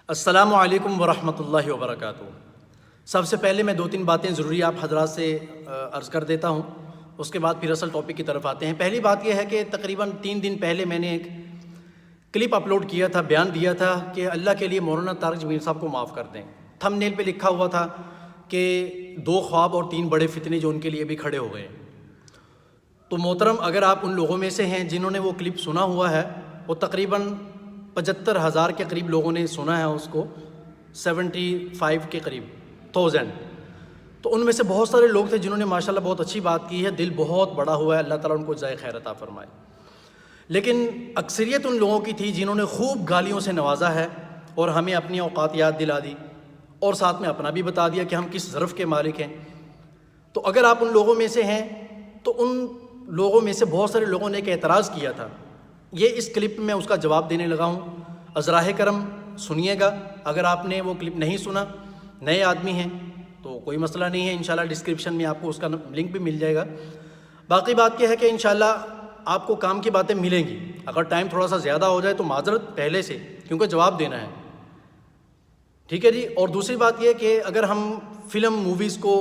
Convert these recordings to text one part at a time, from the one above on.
السلام علیکم ورحمۃ اللہ وبرکاتہ۔ سب سے پہلے میں 2-3 باتیں ضروری آپ حضرات سے عرض کر دیتا ہوں، اس کے بعد پھر اصل ٹاپک کی طرف آتے ہیں۔ پہلی بات یہ ہے کہ تقریباً 3 دن پہلے میں نے ایک کلپ اپلوڈ کیا تھا، بیان دیا تھا کہ اللہ کے لیے مولانا طارق جمیل صاحب کو معاف کر دیں۔ تھم نیل پہ لکھا ہوا تھا کہ 2 خواب اور 3 بڑے فتنے جو ان کے لیے بھی کھڑے ہو گئے۔ تو محترم، اگر آپ ان لوگوں میں سے ہیں جنہوں نے وہ کلپ سنا ہوا ہے، وہ تقریباً 75,000 کے قریب لوگوں نے سنا ہے اس کو، 75 کے قریب 1000۔ تو ان میں سے بہت سارے لوگ تھے جنہوں نے ماشاءاللہ بہت اچھی بات کی ہے، دل بہت بڑا ہوا ہے، اللہ تعالیٰ ان کو جزائے خیر عطا فرمائے۔ لیکن اکثریت ان لوگوں کی تھی جنہوں نے خوب گالیوں سے نوازا ہے اور ہمیں اپنی اوقات یاد دلا دی، اور ساتھ میں اپنا بھی بتا دیا کہ ہم کس ظرف کے مالک ہیں۔ تو اگر آپ ان لوگوں میں سے ہیں تو ان لوگوں میں سے بہت سارے لوگوں نے ایک اعتراض کیا تھا، یہ اس کلپ میں اس کا جواب دینے لگا ہوں۔ ازراہ کرم سنیے گا، اگر آپ نے وہ کلپ نہیں سنا، نئے آدمی ہیں تو کوئی مسئلہ نہیں ہے، انشاءاللہ ڈسکرپشن میں آپ کو اس کا لنک بھی مل جائے گا۔ باقی بات یہ ہے کہ انشاءاللہ آپ کو کام کی باتیں ملیں گی، اگر ٹائم تھوڑا سا زیادہ ہو جائے تو معذرت پہلے سے، کیونکہ جواب دینا ہے، ٹھیک ہے جی۔ اور دوسری بات یہ کہ اگر ہم فلم موویز کو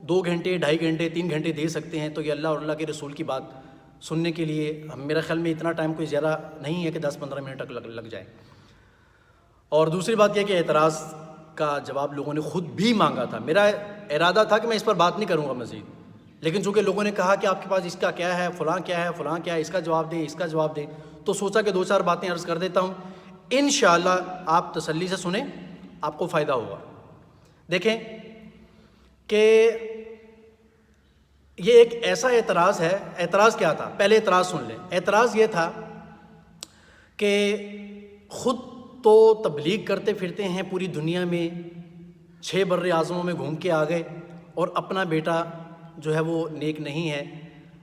2 گھنٹے 2.5 گھنٹے 3 گھنٹے دے سکتے ہیں تو یہ اللہ اور اللہ کے رسول کی بات سننے کے لیے میرا خیال میں اتنا ٹائم کوئی زیادہ نہیں ہے کہ 10-15 منٹ تک لگ جائے۔ اور دوسری بات یہ کہ اعتراض کا جواب لوگوں نے خود بھی مانگا تھا۔ میرا ارادہ تھا کہ میں اس پر بات نہیں کروں گا مزید، لیکن چونکہ لوگوں نے کہا کہ آپ کے پاس اس کا کیا ہے، فلاں کیا ہے، فلاں کیا ہے، اس کا جواب دیں، اس کا جواب دیں، تو سوچا کہ 2-4 باتیں عرض کر دیتا ہوں، انشاءاللہ آپ تسلی سے سنیں، آپ کو فائدہ ہوگا۔ دیکھیں کہ یہ ایک ایسا اعتراض ہے۔ اعتراض کیا تھا؟ پہلے اعتراض سن لیں۔ اعتراض یہ تھا کہ خود تو تبلیغ کرتے پھرتے ہیں پوری دنیا میں، 6 بر اعظموں میں گھوم کے آ گئے، اور اپنا بیٹا جو ہے وہ نیک نہیں ہے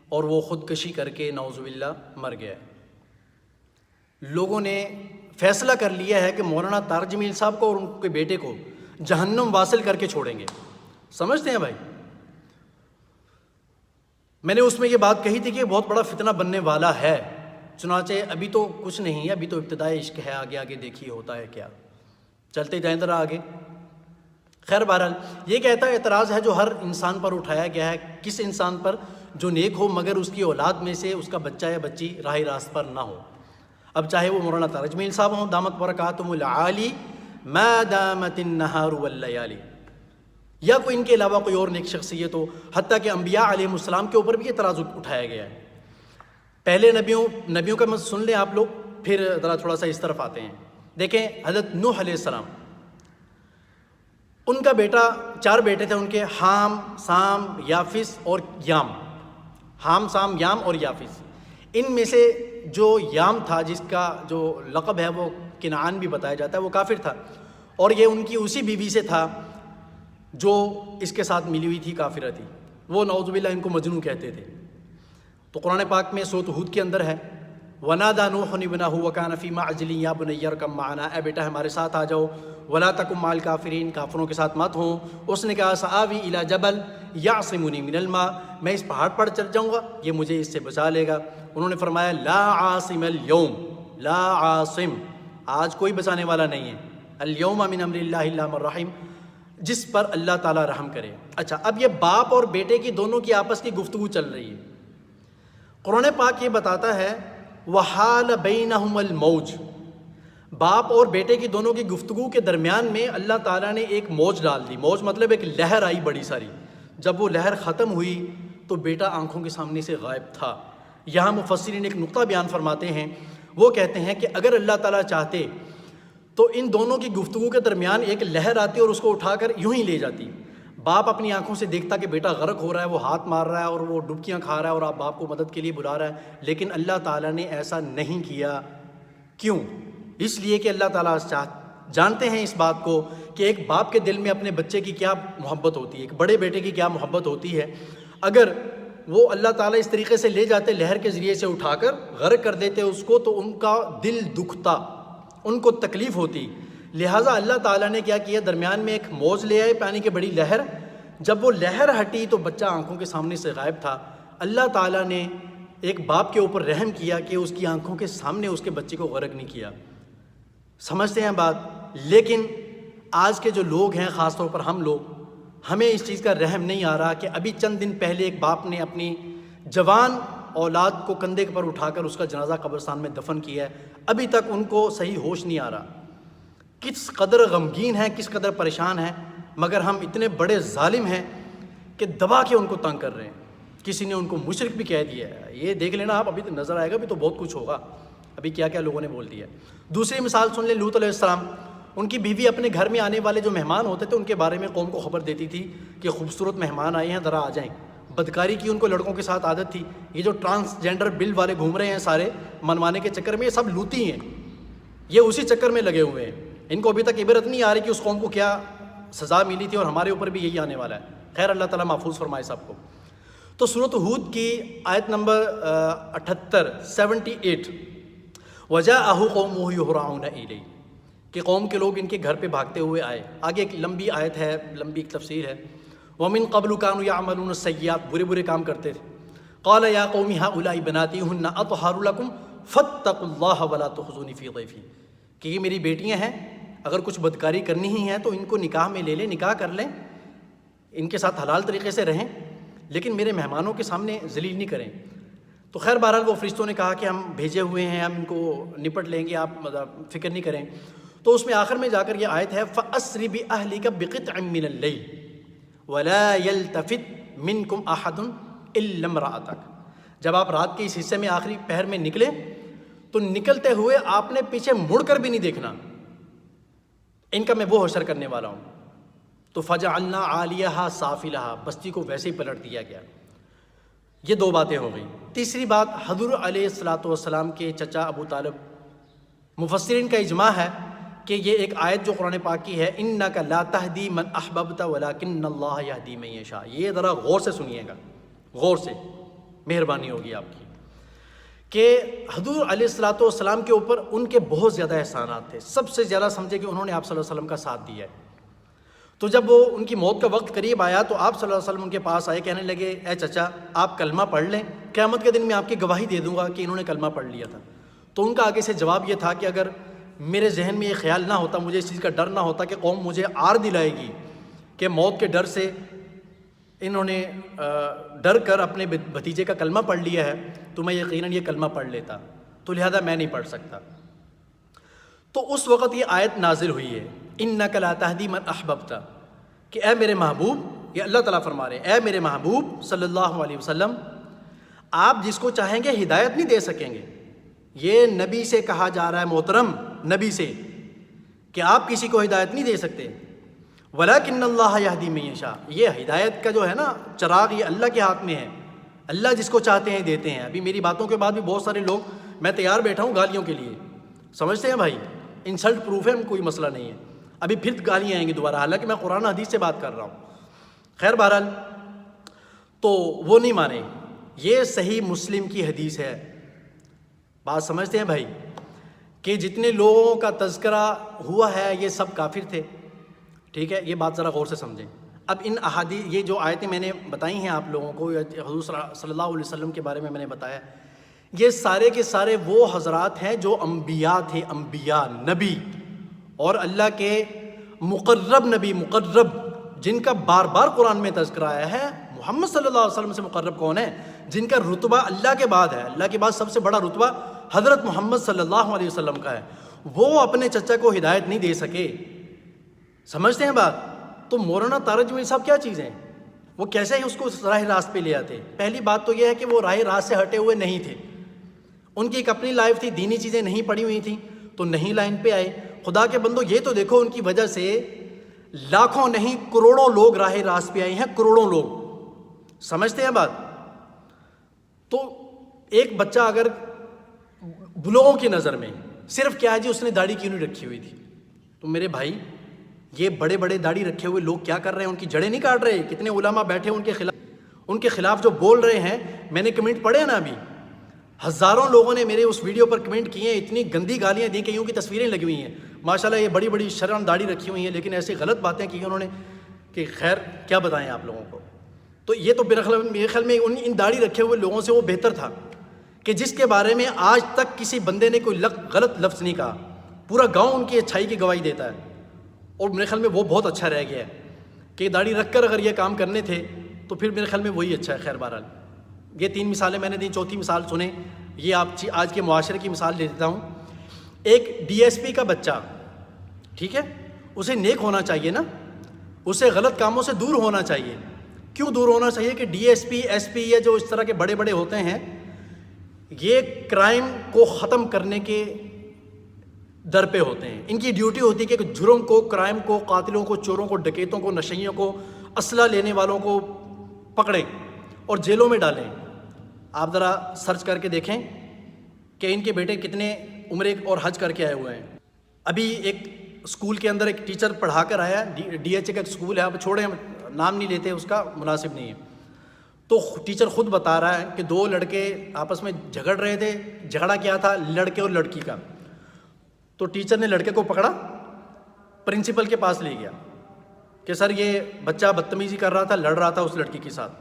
اور وہ خودکشی کر کے نعوذ باللہ مر گیا ہے۔ لوگوں نے فیصلہ کر لیا ہے کہ مولانا طارق جمیل صاحب کو اور ان کے بیٹے کو جہنم واصل کر کے چھوڑیں گے۔ سمجھتے ہیں بھائی؟ میں نے اس میں یہ بات کہی تھی کہ بہت بڑا فتنہ بننے والا ہے، چنانچہ ابھی تو کچھ نہیں ہے، ابھی تو ابتدائی عشق ہے، آگے آگے دیکھیے ہوتا ہے کیا، چلتے جائیں ذرا آگے۔ خیر بہرحال یہ ایک ایسا اعتراض ہے جو ہر انسان پر اٹھایا گیا ہے، کس انسان پر؟ جو نیک ہو مگر اس کی اولاد میں سے اس کا بچہ یا بچی راہ راست پر نہ ہو۔ اب چاہے وہ مولانا طارق جمیل صاحب ہوں دامت برکاتہم العالی ما دامت النہار واللیالی، یا کوئی ان کے علاوہ کوئی اور نیک شخصیت ہو، حتیٰ کہ انبیاء علیہ السلام کے اوپر بھی اعتراض اٹھایا گیا ہے۔ پہلے نبیوں کا مت سن لیں آپ لوگ، پھر ذرا تھوڑا سا اس طرف آتے ہیں۔ دیکھیں حضرت نوح علیہ السلام، ان کا بیٹا 4 بیٹے تھے ان کے، حام، سام، یافس اور یام۔ حام، سام، یام اور یافس۔ ان میں سے جو یام تھا، جس کا جو لقب ہے وہ کنعان بھی بتایا جاتا ہے، وہ کافر تھا، اور یہ ان کی اسی بیوی سے تھا جو اس کے ساتھ ملی ہوئی تھی، کافرہ تھی، وہ نعوذ باللہ ان کو مجنون کہتے تھے۔ تو قرآن پاک میں سورۃ ہود کے اندر ہے، وَنَادَى نُوحٌ ابْنَهُ وَكَانَ فِي مَعْزِلٍ يَا بُنَيَّ ارْكَب مَعَنَا، اے بیٹا ہمارے ساتھ آ جاؤ، وَلَا تَكُن مَعَ الْكَافِرِينَ، کافروں کے ساتھ مت ہوں۔ اس نے کہا سَآوِي إِلَى جَبَلٍ يَعْصِمُنِي مِنَ الْمَاءِ، میں اس پہاڑ پر چڑھ جاؤں گا، یہ مجھے اس سے بچا لے گا۔ انہوں نے فرمایا لا عاصم اليوم، لا عاصم، آج کوئی بچانے والا نہیں ہے، اليوم من امر اللہ الا من رحم، جس پر اللہ تعالیٰ رحم کرے۔ اچھا، اب یہ باپ اور بیٹے کی دونوں کی آپس کی گفتگو چل رہی ہے۔ قرآن پاک یہ بتاتا ہے وحال بینہم الموج، باپ اور بیٹے کی دونوں کی گفتگو کے درمیان میں اللہ تعالیٰ نے ایک موج ڈال دی۔ موج مطلب ایک لہر آئی بڑی ساری، جب وہ لہر ختم ہوئی تو بیٹا آنکھوں کے سامنے سے غائب تھا۔ یہاں مفسرین ایک نقطہ بیان فرماتے ہیں، وہ کہتے ہیں کہ اگر اللہ تعالیٰ چاہتے تو ان دونوں کی گفتگو کے درمیان ایک لہر آتی اور اس کو اٹھا کر یوں ہی لے جاتی۔ باپ اپنی آنکھوں سے دیکھتا کہ بیٹا غرق ہو رہا ہے، وہ ہاتھ مار رہا ہے اور وہ ڈبکیاں کھا رہا ہے اور آپ باپ کو مدد کے لیے بلا رہا ہے، لیکن اللہ تعالیٰ نے ایسا نہیں کیا۔ کیوں؟ اس لیے کہ اللہ تعالیٰ جانتے ہیں اس بات کو کہ ایک باپ کے دل میں اپنے بچے کی کیا محبت ہوتی ہے، ایک بڑے بیٹے کی کیا محبت ہوتی ہے۔ اگر وہ اللہ تعالیٰ اس طریقے سے لے جاتے، لہر کے ذریعے سے اٹھا کر غرق کر دیتے اس کو، تو ان کا دل دکھتا، ان کو تکلیف ہوتی۔ لہٰذا اللہ تعالیٰ نے کیا کیا، درمیان میں ایک موج لے آئے، پانی کی بڑی لہر۔ جب وہ لہر ہٹی تو بچہ آنکھوں کے سامنے سے غائب تھا۔ اللہ تعالیٰ نے ایک باپ کے اوپر رحم کیا کہ اس کی آنکھوں کے سامنے اس کے بچے کو غرق نہیں کیا۔ سمجھتے ہیں بات؟ لیکن آج کے جو لوگ ہیں، خاص طور پر ہم لوگ، ہمیں اس چیز کا رحم نہیں آ رہا کہ ابھی چند دن پہلے ایک باپ نے اپنی جوان اولاد کو کندھے پر اٹھا کر اس کا جنازہ قبرستان میں دفن کیا ہے، ابھی تک ان کو صحیح ہوش نہیں آ رہا۔ کس قدر غمگین ہیں، کس قدر پریشان ہیں، مگر ہم اتنے بڑے ظالم ہیں کہ دبا کے ان کو تنگ کر رہے ہیں۔ کسی نے ان کو مشرک بھی کہہ دیا ہے، یہ دیکھ لینا آپ، ابھی تو نظر آئے گا، ابھی تو بہت کچھ ہوگا، ابھی کیا کیا لوگوں نے بول دیا ہے۔ دوسری مثال سن لیں، لوط علیہ السلام، ان کی بیوی اپنے گھر میں آنے والے جو مہمان ہوتے تھے ان کے بارے میں قوم کو خبر دیتی تھی کہ خوبصورت مہمان آئے ہیں، ذرا آ جائیں۔ بدکاری کی ان کو لڑکوں کے ساتھ عادت تھی۔ یہ جو ٹرانسجینڈر بل والے گھوم رہے ہیں سارے منوانے کے چکر میں، یہ سب لوتی ہیں، یہ اسی چکر میں لگے ہوئے ہیں۔ ان کو ابھی تک عبرت نہیں آ رہی کہ اس قوم کو کیا سزا ملی تھی اور ہمارے اوپر بھی یہی آنے والا ہے۔ خیر، اللہ تعالیٰ محفوظ فرمائے سب کو۔ تو سورۃ ہود کی آیت نمبر 78 وَجَاءَهُ قَوْمُهُ يُهْرَعُونَ إِلَيْهِ، کہ قوم کے لوگ ان کے گھر پہ بھاگتے ہوئے آئے۔ آگے ایک لمبی آیت ہے، لمبی ایک تفسیر ہے۔ وَمِن قَبْلُ كَانُوا يَعْمَلُونَ السَّيِّئَاتِ، برے برے کام کرتے تھے۔ قَالَ يَا قَوْمِ هَؤُلَاءِ بَنَاتِي هُنَّ أَطْهَرُ لَكُمْ فَاتَّقُوا اللَّهَ وَلَا تُخْزُونِي فِي ضَيْفِي، کہ یہ میری بیٹیاں ہیں، اگر کچھ بدکاری کرنی ہی ہے تو ان کو نکاح میں لے لیں، نکاح کر لیں، ان کے ساتھ حلال طریقے سے رہیں، لیکن میرے مہمانوں کے سامنے ذلیل نہیں کریں۔ تو خیر بہرحال وہ فرشتوں نے کہا کہ ہم بھیجے ہوئے ہیں، ہم ان کو نپٹ لیں گے، آپ فکر نہیں کریں۔ تو اس میں آخر میں جا کر یہ آیت ہے فَأَسْرِ بِأَهْلِكَ بِقِطْعٍ مِّنَ اللَّيْلِ وَلَا يَلْتَفِتْ مِنْكُمْ أَحَدٌ إِلَّا امْرَأَتَكَ، جب آپ رات کے اس حصے میں آخری پہر میں نکلیں تو نکلتے ہوئے آپ نے پیچھے مڑ کر بھی نہیں دیکھنا، ان کا میں وہ حشر کرنے والا ہوں۔ تو فَجَعَلْنَا عَالِيَهَا سَافِلَهَا، بستی کو ویسے ہی پلٹ دیا گیا۔ یہ دو باتیں ہو گئیں۔ تیسری بات، حضور علیہ السلام کے چچا ابو طالب، مفسرین کا اجماع ہے کہ یہ ایک آیت جو قرآن پاک کی ہے، اِنَّكَ لَا تَهْدِي مَنْ أَحْبَبْتَ وَلَكِنَّ اللَّهَ يَهْدِي مَن يَشَاءُ، یہ ذرا غور سے سنیے گا، غور سے، مہربانی ہوگی آپ کی، کہ حضور علیہ السلام کے اوپر ان کے بہت زیادہ احسانات تھے۔ سب سے زیادہ سمجھے کہ انہوں نے آپ صلی اللہ علیہ وسلم کا ساتھ دیا ہے۔ تو جب وہ ان کی موت کا وقت قریب آیا تو آپ صلی اللہ علیہ وسلم ان کے پاس آئے، کہنے لگے اے چچا آپ کلمہ پڑھ لیں، قیامت کے دن میں آپ کی گواہی دے دوں گا کہ انہوں نے کلمہ پڑھ لیا تھا۔ تو ان کا آگے سے جواب یہ تھا کہ اگر میرے ذہن میں یہ خیال نہ ہوتا، مجھے اس چیز کا ڈر نہ ہوتا کہ قوم مجھے آر دلائے گی کہ موت کے ڈر سے انہوں نے ڈر کر اپنے بھتیجے کا کلمہ پڑھ لیا ہے، تو میں یقیناً یہ کلمہ پڑھ لیتا، تو لہذا میں نہیں پڑھ سکتا۔ تو اس وقت یہ آیت نازل ہوئی ہے، اِنَّكَ لَا تَهْدِي مَنْ أَحْبَبْتَ، کہ اے میرے محبوب، یہ اللہ تعالیٰ فرما رہے ہیں، اے میرے محبوب صلی اللہ علیہ وسلم، آپ جس کو چاہیں گے ہدایت نہیں دے سکیں گے۔ یہ نبی سے کہا جا رہا ہے، محترم نبی سے، کہ آپ کسی کو ہدایت نہیں دے سکتے۔ وَلَكِنَّ اللَّهَ يَهْدِي مَن يَشَاءُ، یہ ہدایت کا جو ہے نا چراغ، یہ اللہ کے ہاتھ میں ہے، اللہ جس کو چاہتے ہیں دیتے ہیں۔ ابھی میری باتوں کے بعد بھی بہت سارے لوگ، میں تیار بیٹھا ہوں گالیوں کے لیے، سمجھتے ہیں بھائی، انسلٹ پروف ہے، کوئی مسئلہ نہیں ہے، ابھی پھر گالیاں آئیں گی دوبارہ، حالانکہ میں قرآن حدیث سے بات کر رہا ہوں۔ خیر بہرحال، تو وہ نہیں مانے، یہ صحیح مسلم کی حدیث ہے۔ بات سمجھتے ہیں بھائی، کہ جتنے لوگوں کا تذکرہ ہوا ہے یہ سب کافر تھے، ٹھیک ہے، یہ بات ذرا غور سے سمجھیں۔ اب ان احادیث، یہ جو آیتیں میں نے بتائی ہیں آپ لوگوں کو، حضور صلی اللہ علیہ وسلم کے بارے میں نے بتایا، یہ سارے کے سارے وہ حضرات ہیں جو انبیاء تھے، انبیاء، نبی، اور اللہ کے مقرب نبی، مقرب، جن کا بار بار قرآن میں تذکرہ آیا ہے۔ محمد صلی اللہ علیہ وسلم سے مقرب کون ہے؟ جن کا رتبہ اللہ کے بعد ہے، اللہ کے بعد سب سے بڑا رتبہ حضرت محمد صلی اللہ علیہ وسلم کا ہے، وہ اپنے چچا کو ہدایت نہیں دے سکے۔ سمجھتے ہیں بات؟ تو مولانا تارج میں صاحب کیا چیزیں، وہ کیسے اس کو راہ راست پہ لے آتے؟ پہلی بات تو یہ ہے کہ وہ راہ راست سے ہٹے ہوئے نہیں تھے، ان کی ایک اپنی لائف تھی، دینی چیزیں نہیں پڑھی ہوئی تھیں، تو نہیں لائن پہ آئے۔ خدا کے بندو، یہ تو دیکھو، ان کی وجہ سے لاکھوں نہیں کروڑوں لوگ راہ راست پہ آئے ہیں، کروڑوں لوگ۔ سمجھتے ہیں بات؟ تو ایک بچہ اگر لوگوں کی نظر میں صرف کیا ہے جی، اس نے داڑھی کیوں نہیں رکھی ہوئی تھی، تو میرے بھائی یہ بڑے بڑے داڑھی رکھے ہوئے لوگ کیا کر رہے ہیں؟ ان کی جڑیں نہیں کاٹ رہے؟ کتنے علماء بیٹھے ان کے خلاف جو بول رہے ہیں، میں نے کمنٹ پڑھے نا ابھی، ہزاروں لوگوں نے میرے اس ویڈیو پر کمنٹ کیے ہیں، اتنی گندی گالیاں دی، کئیوں کی تصویریں لگی ہوئی ہیں، ماشاءاللہ یہ بڑی بڑی شرم داڑھی رکھی ہوئی ہیں، لیکن ایسی غلط باتیں کی انہوں نے کہ خیر کیا بتائیں آپ لوگوں کو۔ تو یہ تو میرے خیال میں ان داڑھی رکھے ہوئے لوگوں سے وہ بہتر تھا کہ جس کے بارے میں آج تک کسی بندے نے کوئی غلط لفظ نہیں کہا، پورا گاؤں ان کی اچھائی کی گواہی دیتا ہے۔ اور میرے خیال میں وہ بہت اچھا رہ گیا ہے کہ داڑھی رکھ کر اگر یہ کام کرنے تھے تو پھر میرے خیال میں وہی اچھا ہے. خیر بہرحال یہ 3 مثالیں میں نے دی. چوتھی مثال سنیں, یہ آپ آج کے معاشرے کی مثال دے دیتا ہوں. ایک ڈی ایس پی کا بچہ, ٹھیک ہے, اسے نیک ہونا چاہیے نا, اسے غلط کاموں سے دور ہونا چاہیے. کیوں دور ہونا چاہیے؟ کہ D S P, S P, یہ جو اس طرح کے بڑے بڑے ہوتے ہیں, یہ کرائم کو ختم کرنے کے در پہ ہوتے ہیں. ان کی ڈیوٹی ہوتی ہے کہ جرم کو, کرائم کو, قاتلوں کو, چوروں کو, ڈکیتوں کو, نشئیوں کو, اسلحہ لینے والوں کو پکڑیں اور جیلوں میں ڈالیں. آپ ذرا سرچ کر کے دیکھیں کہ ان کے بیٹے کتنے عمرے اور حج کر کے آئے ہوئے ہیں. ابھی ایک اسکول کے اندر ایک ٹیچر پڑھا کر آیا, ڈی ایچ اے کا ایک اسکول ہے, اب چھوڑیں, نام نہیں لیتے, اس کا مناسب نہیں ہے. تو ٹیچر خود بتا رہا ہے کہ 2 لڑکے آپس میں جھگڑ رہے تھے. جھگڑا کیا تھا؟ لڑکے اور لڑکی کا. تو ٹیچر نے لڑکے کو پکڑا, پرنسپل کے پاس لے گیا کہ سر یہ بچہ بدتمیزی کر رہا تھا, لڑ رہا تھا اس لڑکی کے ساتھ.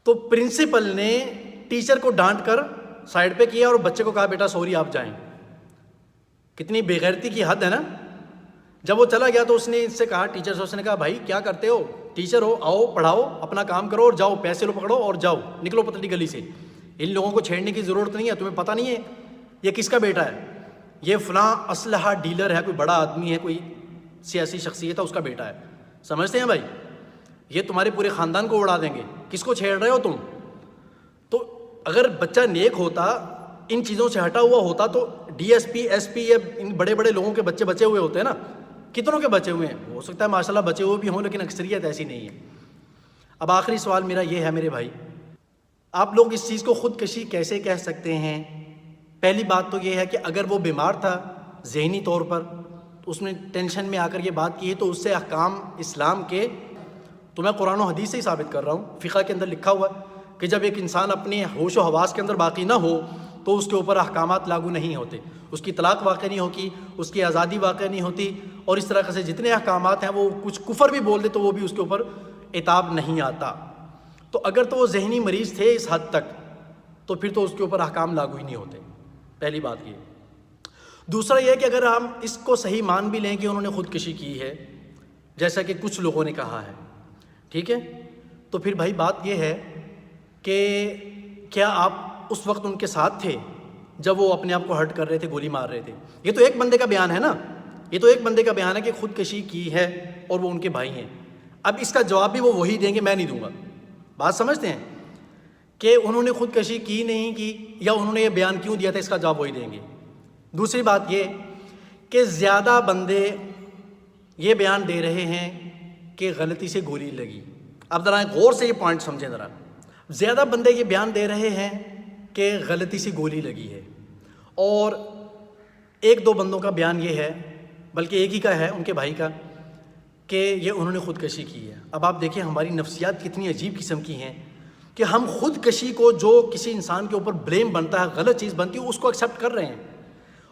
تو پرنسپل نے ٹیچر کو ڈانٹ کر سائڈ پہ کیا اور بچے کو کہا بیٹا سوری آپ جائیں. کتنی بے غیرتی کی حد ہے نا. جب وہ چلا گیا تو اس نے اس سے کہا, ٹیچر سے اس نے کہا بھائی کیا کرتے ہو, ٹیچر ہو, آؤ پڑھاؤ, اپنا کام کرو اور جاؤ, پیسے لو پکڑو اور جاؤ, نکلو پتلی گلی سے. ان لوگوں کو چھیڑنے کی ضرورت نہیں ہے. تمہیں پتہ نہیں ہے یہ کس کا بیٹا ہے؟ یہ فلاں اسلحہ ڈیلر ہے, کوئی بڑا آدمی ہے, کوئی سیاسی شخصیت ہے, اس کا بیٹا ہے. سمجھتے ہیں بھائی؟ یہ تمہارے پورے خاندان کو اڑا دیں گے. کس کو چھیڑ رہے ہو تم؟ تو اگر بچہ نیک ہوتا, ان چیزوں سے ہٹا ہوا ہوتا, تو D S P, S P, یہ ان بڑے بڑے لوگوں کے بچے بچے ہوئے ہوتے ہیں نا. کتنوں کے بچے ہوئے ہیں؟ ہو سکتا ہے ماشاء اللہ بچے ہوئے بھی ہوں, لیکن اکثریت ایسی نہیں ہے. اب آخری سوال میرا یہ ہے میرے بھائی, آپ لوگ اس چیز کو خودکشی کیسے کہہ سکتے ہیں؟ پہلی بات تو یہ ہے کہ اگر وہ بیمار تھا ذہنی طور پر, اس نے ٹینشن میں آ کر یہ بات کی ہے, تو اس سے احکام اسلام کے, تو میں قرآن و حدیث سے ہی ثابت کر رہا ہوں, فقہ کے اندر لکھا ہوا کہ جب ایک انسان اپنے ہوش و حواس کے اندر باقی نہ ہو تو اس کے اوپر احکامات لاگو نہیں ہوتے. اس کی طلاق واقع نہیں ہوتی, اس کی آزادی واقع نہیں ہوتی, اور اس طرح سے جتنے احکامات ہیں, وہ کچھ کفر بھی بول دے تو وہ بھی اس کے اوپر عتاب نہیں آتا. تو اگر تو وہ ذہنی مریض تھے اس حد تک, تو پھر تو اس کے اوپر احکام لاگو ہی نہیں ہوتے. پہلی بات یہ. دوسرا یہ کہ اگر ہم اس کو صحیح مان بھی لیں کہ انہوں نے خودکشی کی ہے, جیسا کہ کچھ لوگوں نے کہا ہے, ٹھیک ہے, تو پھر بھائی بات یہ ہے کہ کیا آپ اس وقت ان کے ساتھ تھے جب وہ اپنے آپ کو ہرٹ کر رہے تھے, گولی مار رہے تھے؟ یہ تو ایک بندے کا بیان ہے نا, یہ تو ایک بندے کا بیان ہے کہ خودکشی کی ہے اور وہ ان کے بھائی ہیں. اب اس کا جواب بھی وہ وہی دیں گے, میں نہیں دوں گا. بات سمجھتے ہیں کہ انہوں نے خودکشی کی نہیں کی, یا انہوں نے یہ بیان کیوں دیا تھا, اس کا جواب وہی دیں گے. دوسری بات یہ کہ زیادہ بندے یہ بیان دے رہے ہیں کہ غلطی سے گولی لگی. اب ذرا غور سے یہ پوائنٹ سمجھیں ذرا. زیادہ بندے یہ بیان دے رہے ہیں کہ غلطی سے گولی لگی ہے, اور 1-2 بندوں کا بیان یہ ہے, بلکہ ایک ہی کا ہے, ان کے بھائی کا, کہ یہ انہوں نے خودکشی کی ہے. اب آپ دیکھیں ہماری نفسیات کتنی عجیب قسم کی ہیں کہ ہم خودکشی کو, جو کسی انسان کے اوپر بلیم بنتا ہے, غلط چیز بنتی ہے, اس کو ایکسیپٹ کر رہے ہیں.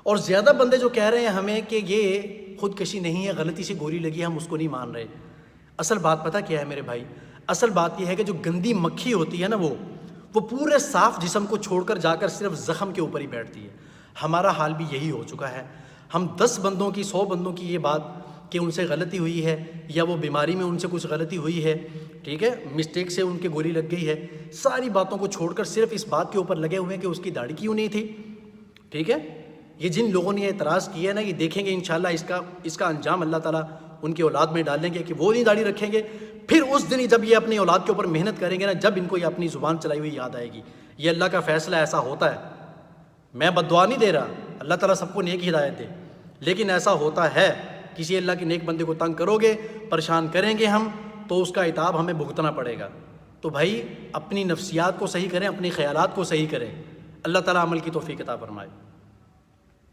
اور زیادہ بندے جو کہہ رہے ہیں ہمیں کہ یہ خودکشی نہیں ہے, غلطی سے گولی لگی ہے, ہم اس کو نہیں مان رہے. اصل بات پتہ کیا ہے میرے بھائی؟ اصل بات یہ ہے کہ جو گندی مکھی ہوتی ہے نا, وہ پورے صاف جسم کو چھوڑ کر جا کر صرف زخم کے اوپر ہی بیٹھتی ہے. ہمارا حال بھی یہی ہو چکا ہے. ہم 10 بندوں کی, 100 بندوں کی یہ بات کہ ان سے غلطی ہوئی ہے, یا وہ بیماری میں ان سے کچھ غلطی ہوئی ہے, ٹھیک ہے, مسٹیک سے ان کے گولی لگ گئی ہے, ساری باتوں کو چھوڑ کر صرف اس بات کے اوپر لگے ہوئے ہیں کہ اس کی داڑھی کیوں نہیں تھی. ٹھیک ہے, یہ جن لوگوں نے اعتراض کیا ہے نا, یہ دیکھیں گے انشاءاللہ اس کا انجام اللہ تعالیٰ ان کی اولاد میں ڈالیں گے کہ وہ نہیں داڑھی رکھیں گے. پھر اس دن جب یہ اپنی اولاد کے اوپر محنت کریں گے نا, جب ان کو یہ اپنی زبان چلائی ہوئی یاد آئے گی. یہ اللہ کا فیصلہ, ایسا ہوتا ہے. میں بد دعا نہیں دے رہا, اللہ تعالیٰ سب کو نیک ہدایت دے, لیکن ایسا ہوتا ہے. کسی اللہ کے نیک بندے کو تنگ کرو گے, پریشان کریں گے ہم, تو اس کا عتاب ہمیں بھگتنا پڑے گا. تو بھائی اپنی نفسیات کو صحیح کریں, اپنے خیالات کو صحیح کریں. اللہ تعالیٰ عمل کی توفیق عطا فرمائے.